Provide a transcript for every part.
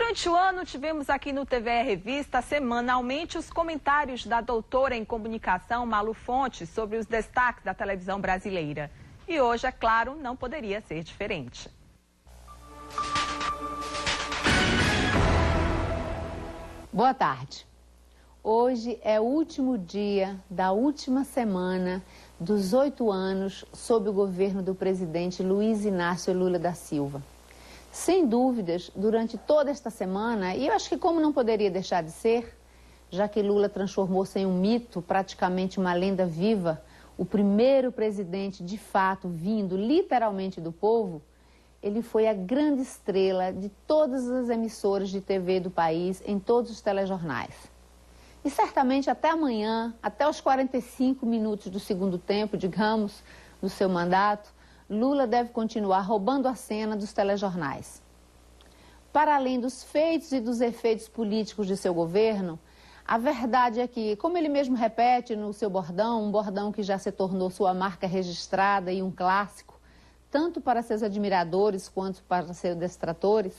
Durante o ano, tivemos aqui no TVE Revista, semanalmente, os comentários da doutora em comunicação Malu Fontes sobre os destaques da televisão brasileira. E hoje, é claro, não poderia ser diferente. Boa tarde. Hoje é o último dia da última semana dos 8 anos sob o governo do presidente Luiz Inácio Lula da Silva. Sem dúvidas, durante toda esta semana, e eu acho que como não poderia deixar de ser, já que Lula transformou-se em um mito, praticamente uma lenda viva, o primeiro presidente de fato vindo literalmente do povo, ele foi a grande estrela de todas as emissoras de TV do país, em todos os telejornais. E certamente até amanhã, até os 45 minutos do segundo tempo, digamos, do seu mandato, Lula deve continuar roubando a cena dos telejornais. Para além dos feitos e dos efeitos políticos de seu governo, a verdade é que, como ele mesmo repete no seu bordão, um bordão que já se tornou sua marca registrada e um clássico, tanto para seus admiradores quanto para seus detratores,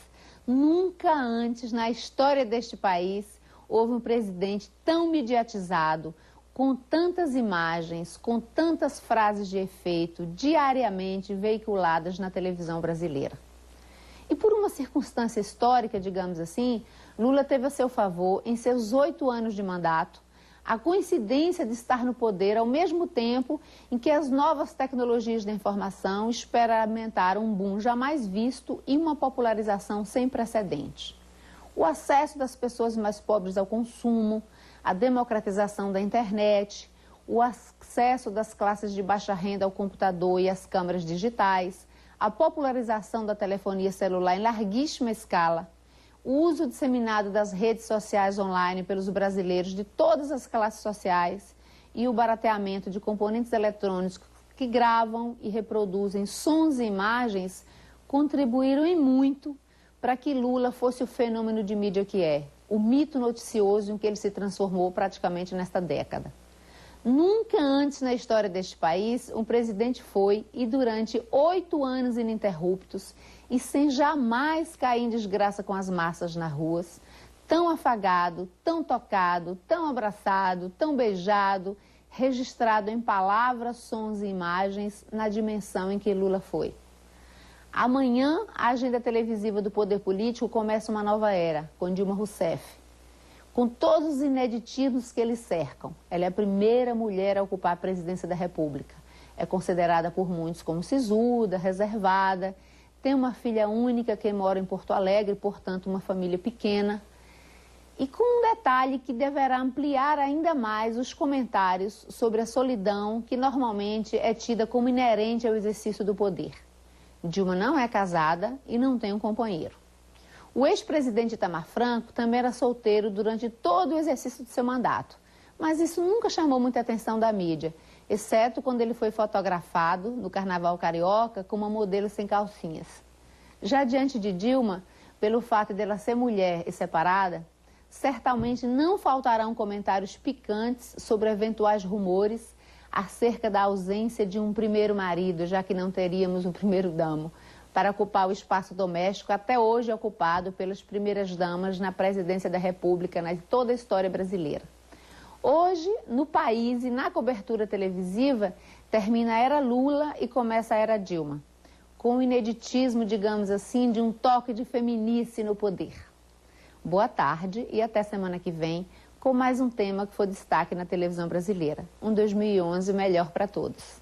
nunca antes na história deste país houve um presidente tão mediatizado, com tantas imagens, com tantas frases de efeito, diariamente veiculadas na televisão brasileira. E por uma circunstância histórica, digamos assim, Lula teve a seu favor, em seus 8 anos de mandato, a coincidência de estar no poder ao mesmo tempo em que as novas tecnologias da informação experimentaram um boom jamais visto e uma popularização sem precedentes. O acesso das pessoas mais pobres ao consumo, a democratização da internet, o acesso das classes de baixa renda ao computador e às câmeras digitais, a popularização da telefonia celular em larguíssima escala, o uso disseminado das redes sociais online pelos brasileiros de todas as classes sociais e o barateamento de componentes eletrônicos que gravam e reproduzem sons e imagens contribuíram em muito para que Lula fosse o fenômeno de mídia que é, o mito noticioso em que ele se transformou praticamente nesta década. Nunca antes na história deste país um presidente foi, e durante 8 anos ininterruptos, e sem jamais cair em desgraça com as massas nas ruas, tão afagado, tão tocado, tão abraçado, tão beijado, registrado em palavras, sons e imagens na dimensão em que Lula foi. Amanhã, a agenda televisiva do poder político começa uma nova era, com Dilma Rousseff. Com todos os ineditismos que eles cercam, ela é a primeira mulher a ocupar a presidência da República. É considerada por muitos como sisuda, reservada, tem uma filha única que mora em Porto Alegre, portanto uma família pequena. E com um detalhe que deverá ampliar ainda mais os comentários sobre a solidão que normalmente é tida como inerente ao exercício do poder. Dilma não é casada e não tem um companheiro. O ex-presidente Itamar Franco também era solteiro durante todo o exercício de seu mandato, mas isso nunca chamou muita atenção da mídia, exceto quando ele foi fotografado no Carnaval Carioca com uma modelo sem calcinhas. Já diante de Dilma, pelo fato dela ser mulher e separada, certamente não faltarão comentários picantes sobre eventuais rumores acerca da ausência de um primeiro marido, já que não teríamos um primeiro-damo, para ocupar o espaço doméstico até hoje ocupado pelas primeiras damas na presidência da República, em toda a história brasileira. Hoje, no país e na cobertura televisiva, termina a era Lula e começa a era Dilma, com o ineditismo, digamos assim, de um toque de feminice no poder. Boa tarde e até semana que vem, com mais um tema que foi destaque na televisão brasileira. Um 2011 melhor para todos.